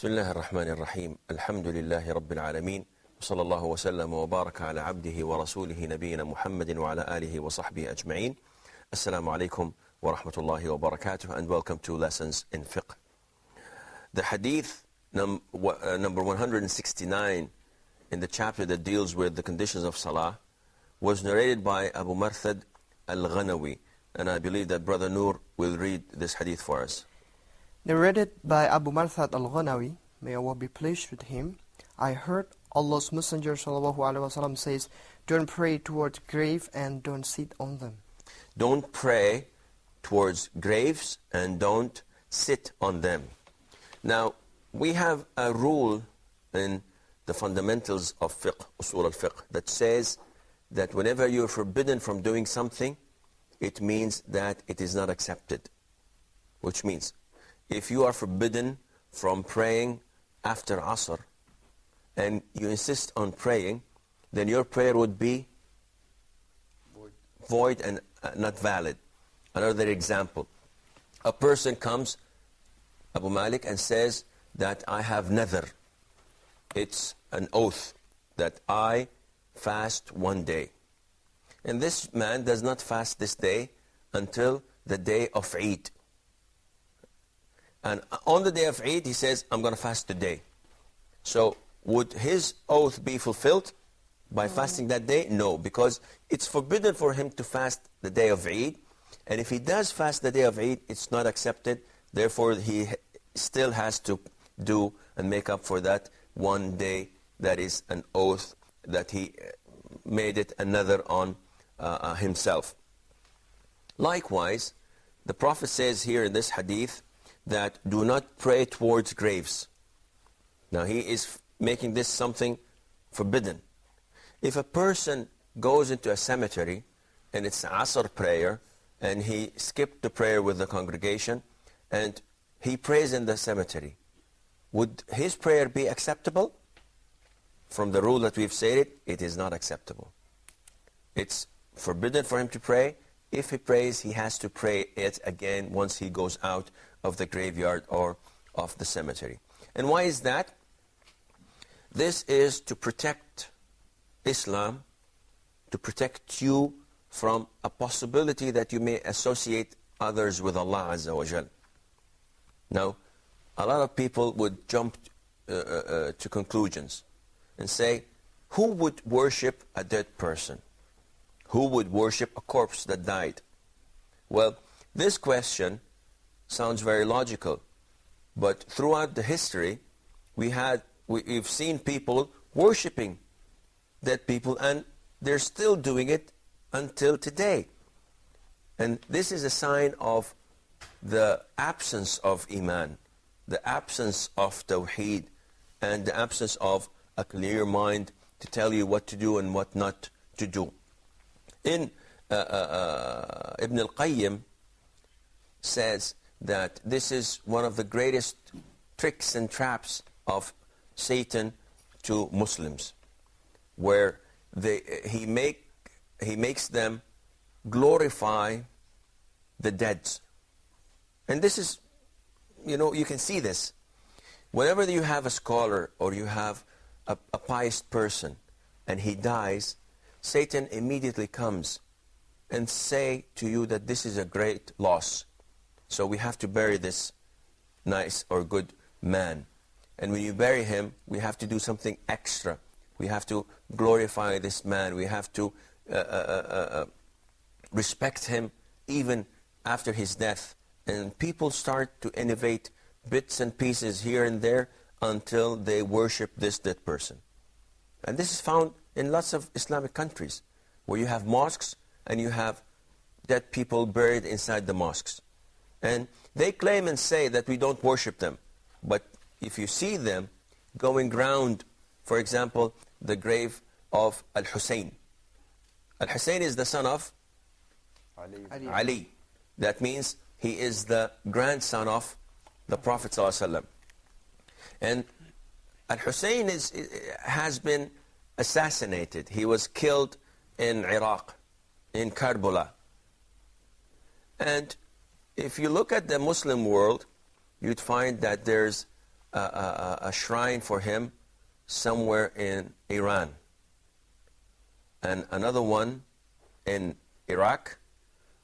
بسم الله الرحمن الرحيم الحمد لله رب العالمين وصلى الله وسلم وبارك على عبده ورسوله نبينا محمد وعلى آله وصحبه أجمعين. Assalamu alaikum wa rahmatullahi wa barakatuh, and welcome to Lessons in Fiqh. The hadith number 169 in the chapter that deals with the conditions of Salah was narrated by Abu Marthad al-Ghanawi, and I believe that Brother Noor will read this hadith for us. Narrated by Abu Marthad al-Ghanawi, may Allah be pleased with him, I heard Allah's Messenger ﷺ says, don't pray towards grave and don't sit on them. Don't pray towards graves and don't sit on them. Now, we have a rule in the fundamentals of fiqh, usul al-fiqh, that says that whenever you're forbidden from doing something, it means that it is not accepted. Which means, if you are forbidden from praying after Asr, and you insist on praying, then your prayer would be void and not valid. Another example, a person comes, Abu Malik, and says that I have nadhr. It's an oath that I fast one day. And this man does not fast this day until the day of Eid. And on the day of Eid, he says, I'm going to fast today. So would his oath be fulfilled by fasting that day? No, because it's forbidden for him to fast the day of Eid. And if he does fast the day of Eid, it's not accepted. Therefore, he still has to do and make up for that one day that is an oath that he made it another on himself. Likewise, the Prophet says here in this hadith that do not pray towards graves. Now he is making this something forbidden. If a person goes into a cemetery and it's Asr prayer and he skipped the prayer with the congregation and he prays in the cemetery, would his prayer be acceptable? From the rule that we've said it is not acceptable. It's forbidden for him to pray. If he prays, he has to pray it again once he goes out of the graveyard or of the cemetery. And why is that? This is to protect Islam, to protect you from a possibility that you may associate others with Allah Azza wa Jal. Now, a lot of people would jump to conclusions and say, who would worship a dead person? Who would worship a corpse that died? Well, this question sounds very logical, but throughout the history, we've seen people worshipping dead people, and they're still doing it until today. And this is a sign of the absence of Iman, the absence of Tawheed, and the absence of a clear mind to tell you what to do and what not to do. In Ibn al-Qayyim says that this is one of the greatest tricks and traps of Satan to Muslims, where he makes them glorify the dead. And this is, you can see this. Whenever you have a scholar or you have a pious person and he dies, Satan immediately comes and say to you that this is a great loss. So we have to bury this nice or good man. And when you bury him, we have to do something extra. We have to glorify this man. We have to respect him even after his death. And people start to innovate bits and pieces here and there until they worship this dead person. And this is found in lots of Islamic countries, where you have mosques and you have dead people buried inside the mosques. And they claim and say that we don't worship them. But if you see them going round, for example, the grave of Al-Hussein. Al-Hussein is the son of Ali. That means he is the grandson of the Prophet ﷺ. And Al-Hussein has been assassinated. He was killed in Iraq, in Karbala. And if you look at the Muslim world, you'd find that there's a shrine for him somewhere in Iran, and another one in Iraq,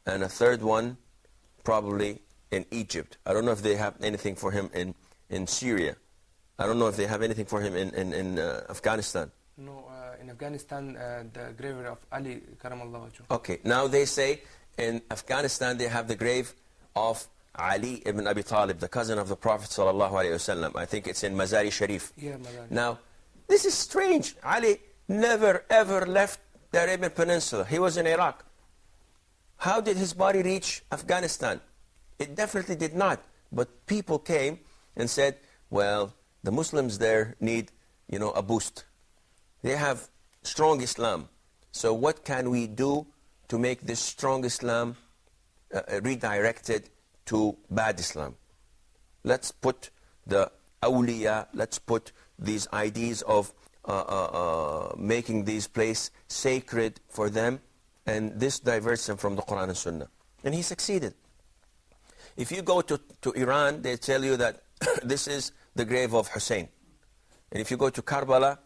and a third one probably in Egypt. I don't know if they have anything for him in Syria. I don't know if they have anything for him in Afghanistan. No, in Afghanistan, the grave of Ali Karamallah Wajhu. Okay, now they say in Afghanistan they have the grave of Ali ibn Abi Talib, the cousin of the Prophet sallallahu alaihi wasallam. I think it's in Mazari Sharif. Yeah, Mazari. Now, this is strange. Ali never ever left the Arabian Peninsula. He was in Iraq. How did his body reach Afghanistan? It definitely did not. But people came and said, well, the Muslims there need, a boost. They have strong Islam. So what can we do to make this strong Islam redirected to bad Islam? Let's put the awliya, let's put these ideas of making these places sacred for them, and this diverts them from the Quran and Sunnah. And he succeeded. If you go to Iran, they tell you that this is the grave of Hussein. And if you go to Karbala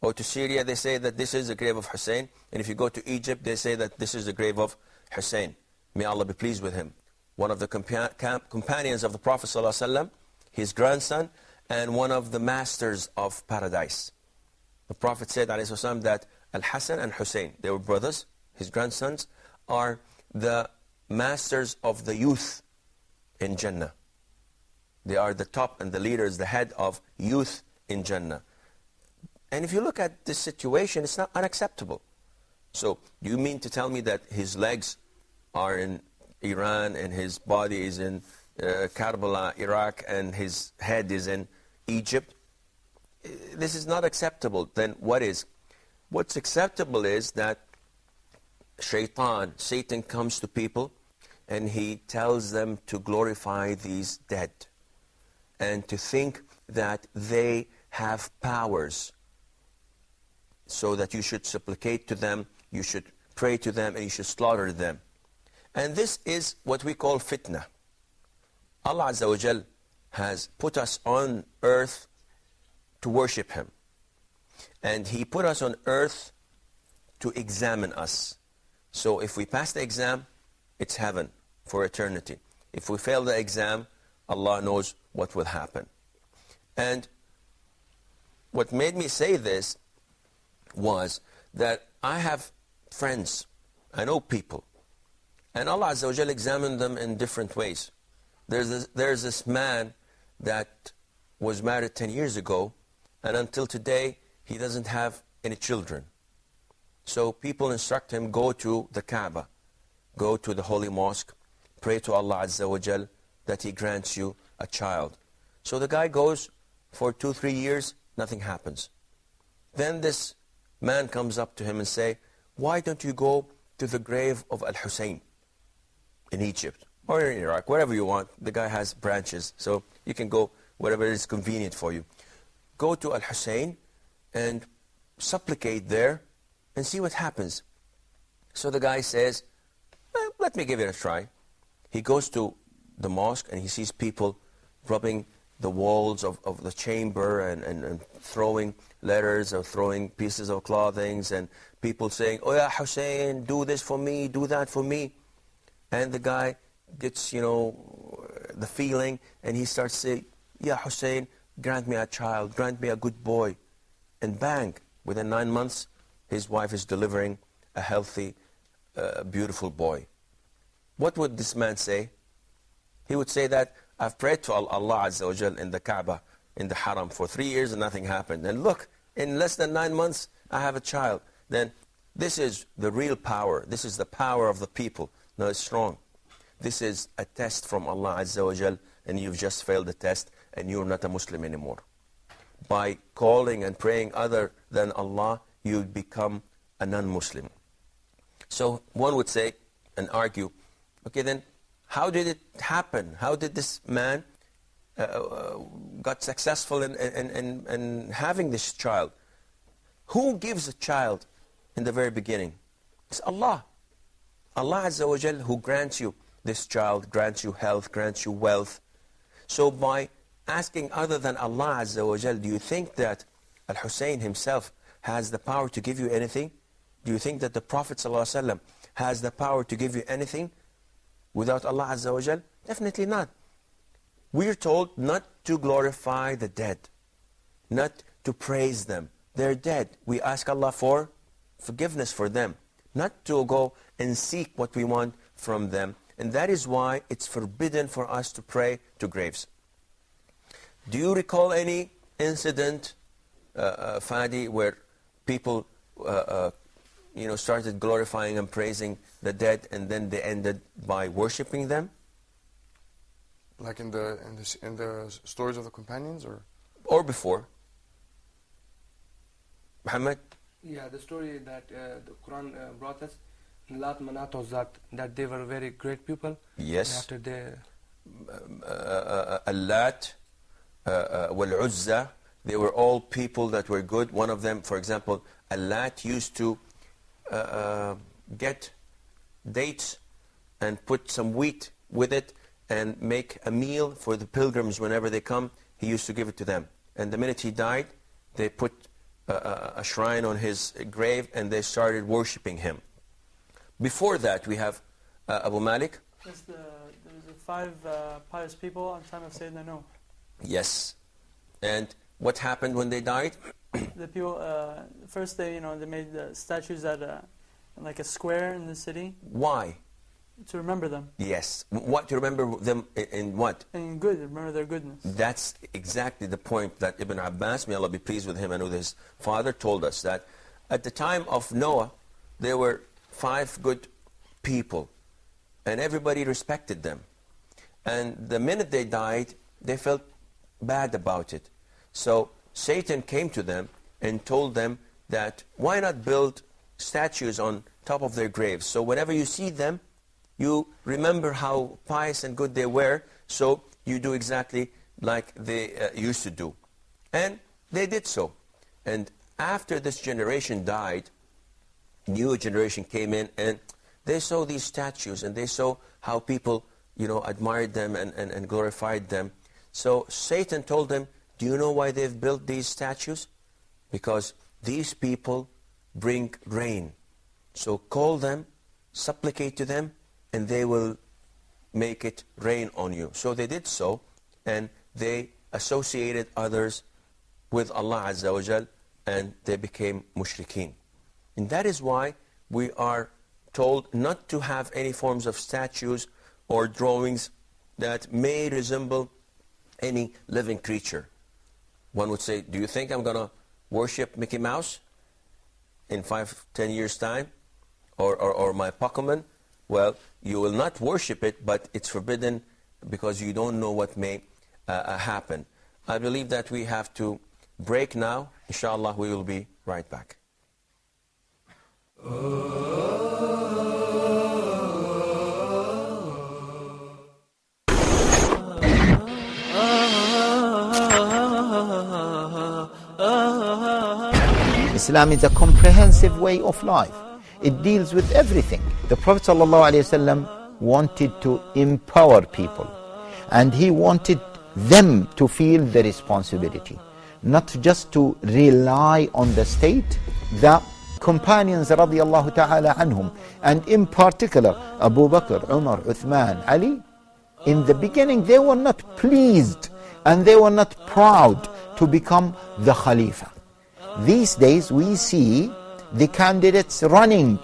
or to Syria, they say that this is the grave of Hussein. And if you go to Egypt, they say that this is the grave of Hussein. May Allah be pleased with him. One of the companions of the Prophet ﷺ, his grandson, and one of the masters of paradise. The Prophet said ﷺ, that Al-Hassan and Hussein, they were brothers, his grandsons, are the masters of the youth in Jannah. They are the top and the leaders, the head of youth in Jannah. And if you look at this situation, it's not unacceptable. So, do you mean to tell me that his legs are in Iran and his body is in Karbala, Iraq, and his head is in Egypt? This is not acceptable. Then what is? What's acceptable is that Satan comes to people and he tells them to glorify these dead and to think that they have powers, so that you should supplicate to them, you should pray to them, and you should slaughter them. And this is what we call fitna. Allah Azza wa Jal has put us on earth to worship Him. And He put us on earth to examine us. So if we pass the exam, it's heaven for eternity. If we fail the exam, Allah knows what will happen. And what made me say this was that I have friends, I know people, and Allah Azza wa Jal examined them in different ways. There's this man that was married 10 years ago, and until today, he doesn't have any children. So people instruct him, go to the Kaaba, go to the Holy Mosque, pray to Allah Azza wa Jal that He grants you a child. So the guy goes for 2-3 years, nothing happens. Then this man comes up to him and say, why don't you go to the grave of Al-Hussein in Egypt or in Iraq, wherever you want. The guy has branches, so you can go wherever is convenient for you. Go to Al-Hussein and supplicate there and see what happens. So the guy says, let me give it a try. He goes to the mosque and he sees people rubbing the walls of the chamber and throwing letters or throwing pieces of clothing, and people saying, oh yeah, Hussein, do this for me, do that for me. And the guy gets, the feeling, and he starts saying, yeah, Hussein, grant me a child, grant me a good boy. And bang, within 9 months, his wife is delivering a healthy, beautiful boy. What would this man say? He would say that, I've prayed to Allah Azza wa Jal in the Kaaba, in the Haram, for 3 years and nothing happened. And look, in less than 9 months, I have a child. Then this is the real power. This is the power of the people. No, it's wrong. This is a test from Allah Azza wa Jal, and you've just failed the test, and you're not a Muslim anymore. By calling and praying other than Allah, you become a non-Muslim. So one would say and argue, okay, then how did it happen? How did this man got successful in having this child? Who gives a child in the very beginning? It's Allah. Allah Azza wa Jal, who grants you this child, grants you health, grants you wealth. So by asking other than Allah Azza wa Jal, do you think that Al-Hussein himself has the power to give you anything? Do you think that the Prophet ﷺ has the power to give you anything without Allah Azza wa Jal? Definitely not. We're told not to glorify the dead, not to praise them. They're dead. We ask Allah for forgiveness for them, not to go and seek what we want from them. And that is why it's forbidden for us to pray to graves. Do you recall any incident, Fadi, where people started glorifying and praising the dead, and then they ended by worshipping them? Like in the stories of the companions, or before? Muhammad? Yeah, the story that the Quran brought us, Lat Manat Uzat, that they were very great people. Yes. After they Al-Lat, Wal-Uzza, they were all people that were good. One of them, for example, Al-Lat used to get dates and put some wheat with it and make a meal for the pilgrims whenever they come. He used to give it to them. And the minute he died, they put a shrine on his grave and they started worshipping him. Before that, we have Abu Malik. Yes, there was the 5 pious people on the time of Sayyidina Nuh. Yes. And what happened when they died? The people, first they made the statues at like a square in the city. Why? To remember them. Yes. What, to remember them in what? In good, remember their goodness. That's exactly the point that Ibn Abbas, may Allah be pleased with him and with his father, told us, that at the time of Noah, there were 5 good people, and everybody respected them. And the minute they died, they felt bad about it. So Satan came to them and told them that, why not build statues on top of their graves? So whenever you see them, you remember how pious and good they were, so you do exactly like they used to do. And they did so. And after this generation died, new generation came in, and they saw these statues, and they saw how people, admired them and glorified them. So Satan told them, do you know why they've built these statues? Because these people bring rain. So call them, supplicate to them, and they will make it rain on you. So they did so, and they associated others with Allah Azza wa Jal, and they became mushrikeen. And that is why we are told not to have any forms of statues or drawings that may resemble any living creature. One would say, do you think I'm going to worship Mickey Mouse in 5-10 years' time? Or my Pokemon? Well, you will not worship it, but it's forbidden because you don't know what may happen. I believe that we have to break now. Inshallah, we will be right back. Islam is a comprehensive way of life. It deals with everything. The Prophet ﷺ wanted to empower people, and he wanted them to feel the responsibility, not just to rely on the state. The companions radiallahu ta'ala anhum, and in particular Abu Bakr, Umar, Uthman, Ali, in the beginning they were not pleased and they were not proud to become the Khalifa. These days we see the candidates running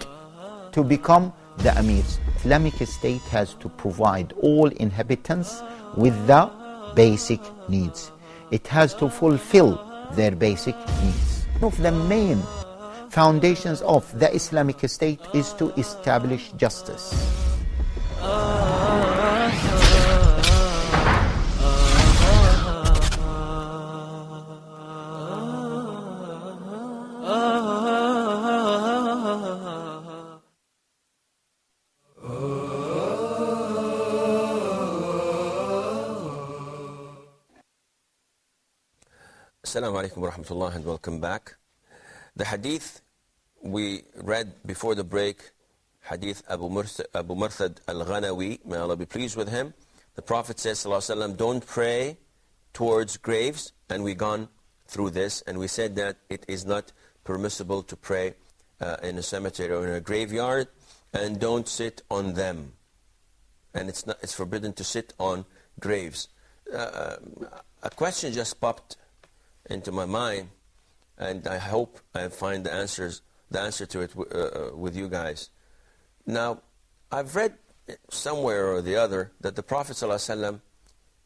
to become the emirs. Islamic State has to provide all inhabitants with the basic needs. It has to fulfill their basic needs. One of the main foundations of the Islamic State is to establish justice. Assalamu alaikum wa rahmatullah, and welcome back. The hadith we read before the break, hadith Abu Marthad al-Ghanawi, may Allah be pleased with him. The Prophet says, sallallahu alaihi wasallam, don't pray towards graves, and we've gone through this, and we said that it is not permissible to pray in a cemetery or in a graveyard, and don't sit on them. And it's forbidden to sit on graves. A question just popped into my mind, and I hope I find the answer to it with you guys. Now, I've read somewhere or the other that the Prophet ﷺ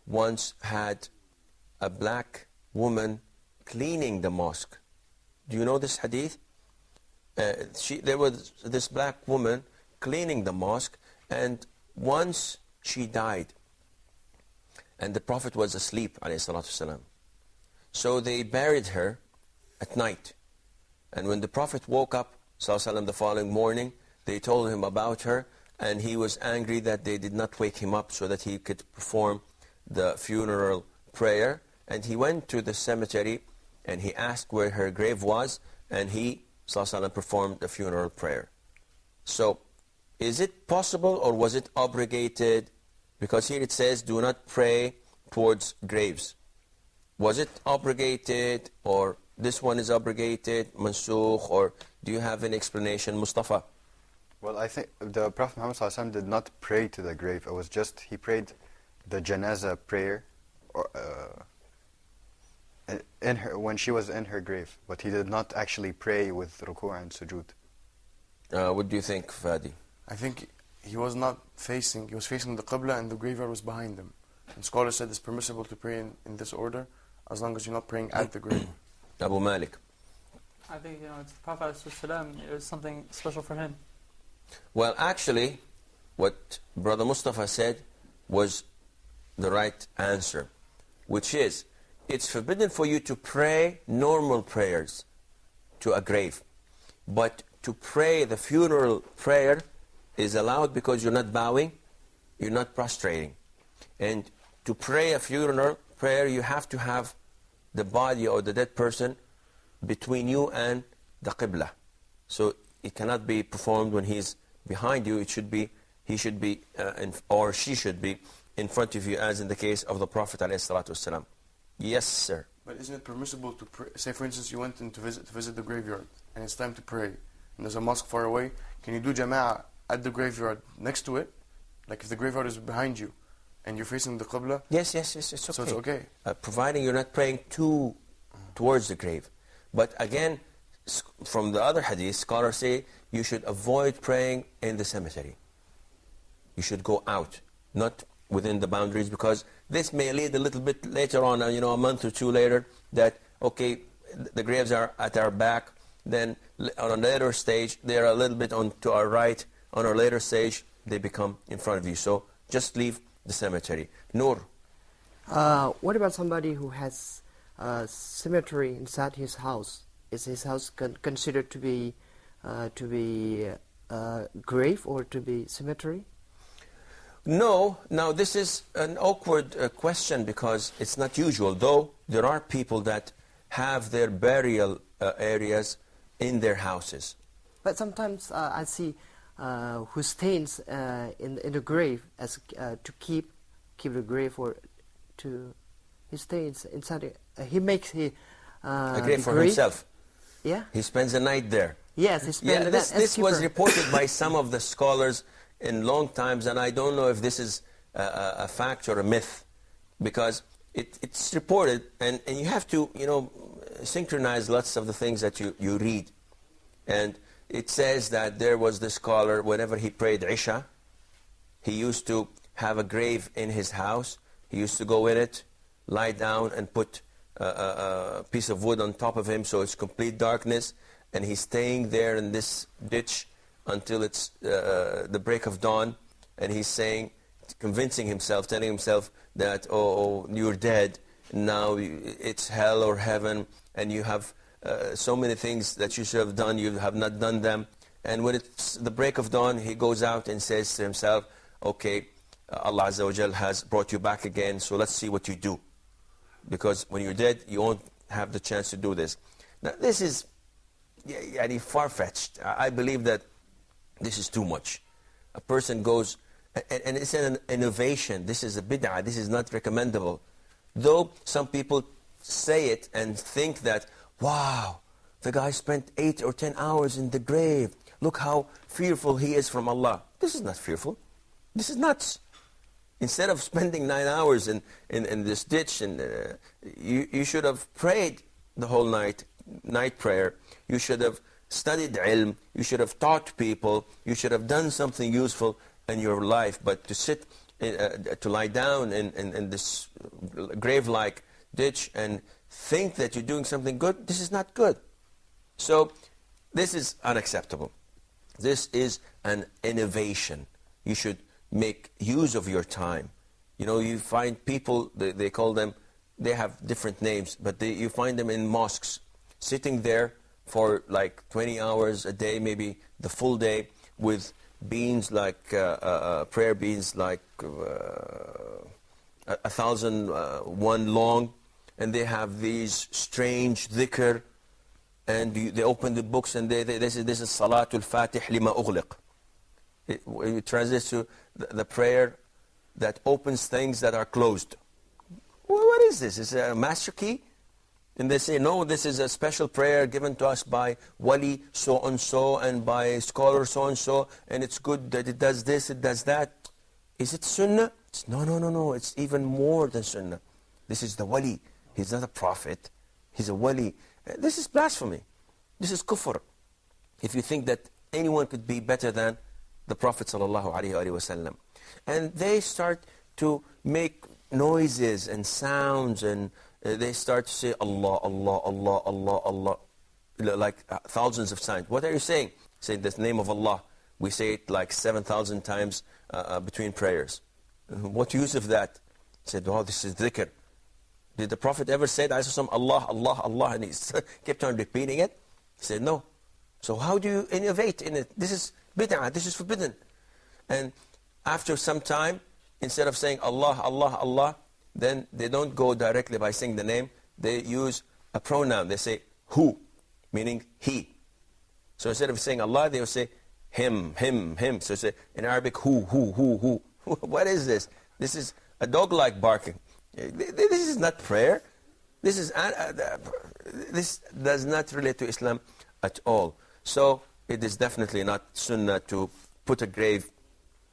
once had a black woman cleaning the mosque. Do you know this hadith? There was this black woman cleaning the mosque, and once she died, and the Prophet was asleep, ﷺ. So they buried her at night. And when the Prophet woke up, ﷺ, the following morning, they told him about her, and he was angry that they did not wake him up so that he could perform the funeral prayer. And he went to the cemetery, and he asked where her grave was, and he, ﷺ, performed the funeral prayer. So, is it possible, or was it obligated? Because here it says, do not pray towards graves. Was it obligated, or this one is obligated, mansukh, or do you have an explanation, Mustafa? Well, I think the Prophet Muhammad ﷺ did not pray to the grave. It was just, he prayed the janazah prayer when she was in her grave. But he did not actually pray with ruku' and sujood. What do you think, Fadi? I think he was facing the Qibla, and the graveyard was behind him. And scholars said it's permissible to pray in this order as long as you're not praying at the grave. Abu Malik. I think, it's the Prophet ﷺ, it was something special for him. Well, actually, what Brother Mustafa said was the right answer, which is, it's forbidden for you to pray normal prayers to a grave. But to pray the funeral prayer is allowed because you're not bowing, you're not prostrating. And to pray a funeral prayer, you have to have the body or the dead person between you and the Qibla. So it cannot be performed when he's behind you. He should be, or she should be in front of you, as in the case of the Prophet ﷺ. Yes, sir. But isn't it permissible to pray? Say, for instance, you went in to visit the graveyard, and it's time to pray, and there's a mosque far away. Can you do jama'ah at the graveyard next to it? Like if the graveyard is behind you, and you're facing the Qibla? Yes, it's okay. So it's okay. Providing you're not praying towards the grave. But again, from the other hadith, scholars say you should avoid praying in the cemetery. You should go out, not within the boundaries, because this may lead a little bit later on, a month or two later, that, okay, the graves are at our back, then on a later stage, they're a little bit to our right, on a later stage, they become in front of you. So just leave the cemetery. Noor. What about somebody who has a cemetery inside his house? Is his house considered to be grave or to be cemetery? No. Now this is an awkward question because it's not usual. Though there are people that have their burial areas in their houses. But sometimes I see who stays in the grave as to keep the grave, or to he stays inside it. He makes a grave for himself. Yeah. He spends the night there. Yes, he spends the night. This was reported by some of the scholars in long times, and I don't know if this is a fact or a myth, because it's reported, and you have to synchronize lots of the things that you read. And it says that there was this scholar, whenever he prayed Isha, he used to have a grave in his house. He used to go in it, lie down, and put a piece of wood on top of him, so it's complete darkness, and he's staying there in this ditch until it's the break of dawn, and he's saying, convincing himself, telling himself that, oh, you're dead, now it's hell or heaven, and you have so many things that you should have done, you have not done them. And when it's the break of dawn, he goes out and says to himself, okay, Allah Azza wa Jal has brought you back again, so let's see what you do. Because when you're dead, you won't have the chance to do this. Now, this is far-fetched. I believe that this is too much. A person goes, and it's an innovation. This is a bid'ah. This is not recommendable. Though some people say it and think that, wow, the guy spent 8 or 10 hours in the grave. Look how fearful he is from Allah. This is not fearful. This is nuts. Instead of spending 9 hours in this ditch, and you should have prayed the whole night prayer. You should have studied ilm. You should have taught people. You should have done something useful in your life. But to sit, to lie down in this grave-like ditch and think that you're doing something good, this is not good. So this is unacceptable. This is an innovation. You should make use of your time. You know, you find people, they call them, they have different names, but you find them in mosques, sitting there for like 20 hours a day, maybe the full day, with beans like, prayer beans like 1,001 long, and they have these strange dhikr, and they open the books and this is Salatul Fatih lima ughliq. It translates to the prayer that opens things that are closed. Well, what is this? Is it a master key? And they say, no, this is a special prayer given to us by wali so-and-so and by scholar so-and-so, and it's good that it does this, it does that. Is it sunnah? No. It's even more than sunnah. This is the wali. He's not a prophet. He's a wali. This is blasphemy. This is kufr. If you think that anyone could be better than the Prophet ﷺ. And they start to make noises and sounds, and they start to say Allah, Allah, Allah, Allah, Allah, like thousands of times. What are you saying? Say the name of Allah. We say it like 7,000 times between prayers. What use of that? He said, oh, this is dhikr. Did the Prophet ever say Allah, Allah, Allah, and he kept on repeating it? He said, no. So how do you innovate in it? This is bid'ah, this is forbidden. And after some time, instead of saying Allah, Allah, Allah, then they don't go directly by saying the name. They use a pronoun. They say who, meaning he. So instead of saying Allah, they will say him, him, him. So say in Arabic, who. What is this? This is a dog-like barking. This is not prayer. This does not relate to Islam at all. So it is definitely not sunnah to put a grave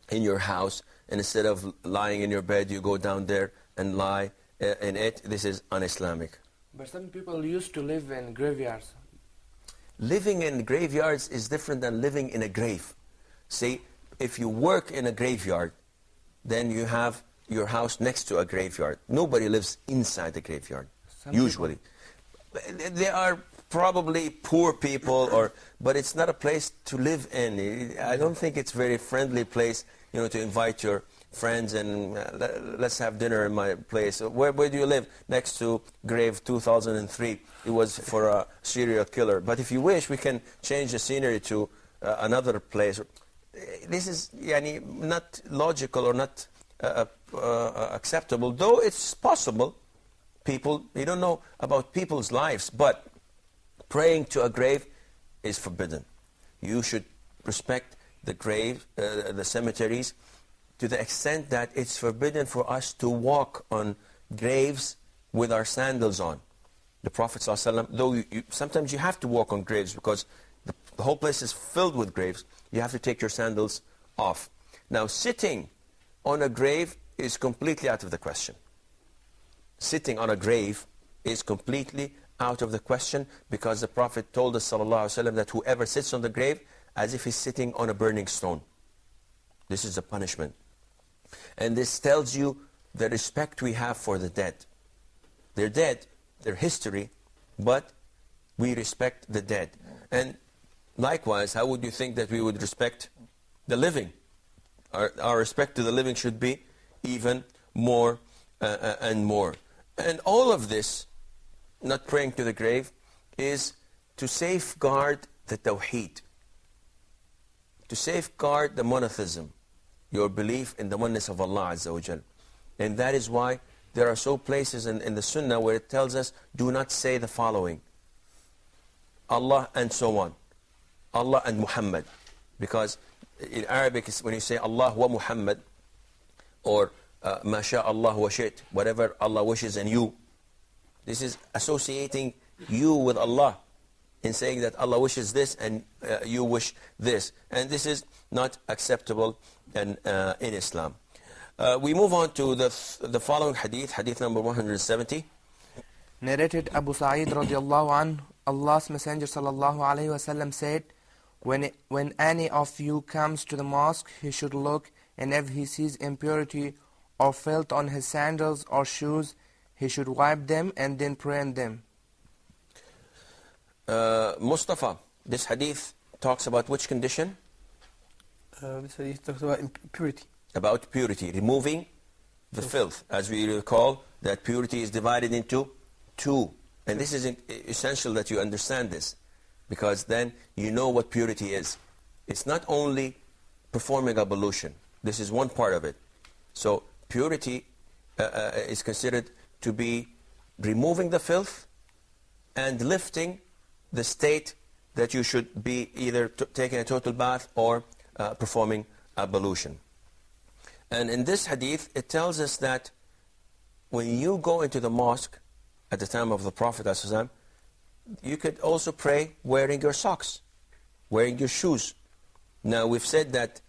in your house, and instead of lying in your bed, you go down there and lie in it. This is un-Islamic. But some people used to live in graveyards. Living in graveyards is different than living in a grave. See, if you work in a graveyard, then you have your house next to a graveyard. Nobody lives inside the graveyard, usually. They are probably poor people, but it's not a place to live in. I don't think it's a very friendly place, to invite your friends and let's have dinner in my place. Where do you live? Next to grave 2003. It was for a serial killer. But if you wish, we can change the scenery to another place. This is not logical or not acceptable, though it's possible. People, you don't know about people's lives, but praying to a grave is forbidden. You should respect the grave, the cemeteries, to the extent that it's forbidden for us to walk on graves with our sandals on. The Prophet ﷺ, though sometimes you have to walk on graves because the whole place is filled with graves, you have to take your sandals off. Now, sitting on a grave is completely out of the question. Sitting on a grave is completely out of the question, because the Prophet told us ﷺ that whoever sits on the grave as if he's sitting on a burning stone. This is a punishment. And this tells you the respect we have for the dead. They're dead, they're history, but we respect the dead. And likewise, how would you think that we would respect the living? Our respect to the living should be even more and more. And all of this, not praying to the grave, is to safeguard the tawheed, to safeguard the monotheism, your belief in the oneness of Allah Azza wa Jal. And that is why there are so places in the Sunnah where it tells us, do not say the following: Allah and so on, Allah and Muhammad. Because in Arabic, when you say Allah wa Muhammad, or ma sha Allah wa shit, whatever Allah wishes and you. This is associating you with Allah in saying that Allah wishes this and you wish this. And this is not acceptable in Islam. We move on to the following hadith, hadith number 170. Narrated Abu Sa'id radiallahu anhu, Allah's Messenger sallallahu alayhi wasallam said, when any of you comes to the mosque, he should look, and if he sees impurity or filth on his sandals or shoes, he should wipe them and then pray in them. Mustafa, this hadith talks about which condition? This hadith talks about purity. About purity, removing the filth. As we recall, that purity is divided into two. And this is essential that you understand this, because then you know what purity is. It's not only performing ablution. This is one part of it. So purity is considered to be removing the filth and lifting the state that you should be either taking a total bath or performing ablution. And in this hadith, it tells us that when you go into the mosque at the time of the Prophet ﷺ, you could also pray wearing your socks, wearing your shoes. Now, we've said that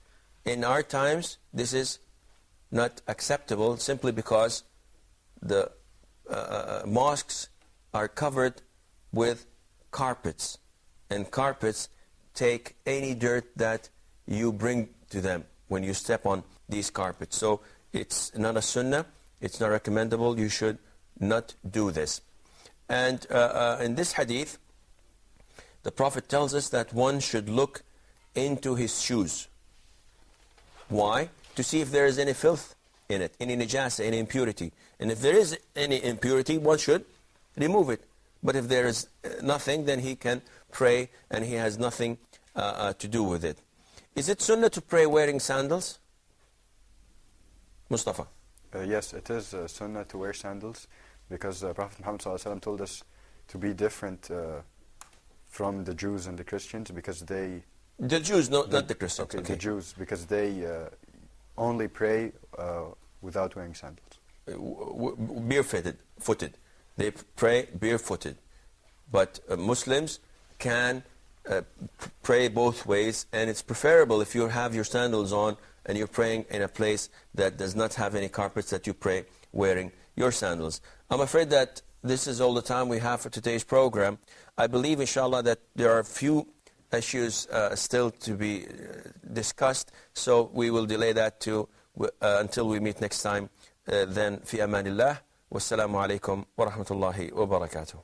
in our times, this is not acceptable simply because the mosques are covered with carpets, and carpets take any dirt that you bring to them when you step on these carpets. So it's not a sunnah, it's not recommendable, you should not do this. And in this hadith, the Prophet tells us that one should look into his shoes. Why? To see if there is any filth in it, any najasa, any impurity. And if there is any impurity, one should remove it. But if there is nothing, then he can pray and he has nothing to do with it. Is it sunnah to pray wearing sandals? Mustafa? Yes, it is sunnah to wear sandals, because Prophet Muhammad ﷺ told us to be different from the Jews and the Christians, because they... The Jews, not the Christians. Okay, the Jews, because they only pray without wearing sandals. Barefooted. They pray barefooted. But Muslims can pray both ways, and it's preferable if you have your sandals on and you're praying in a place that does not have any carpets, that you pray wearing your sandals. I'm afraid that this is all the time we have for today's program. I believe, inshallah, that there are a few issues still to be discussed, so we will delay that until we meet next time. Then, fi amanillah, wassalamu alaikum wa rahmatullahi wa barakatuh.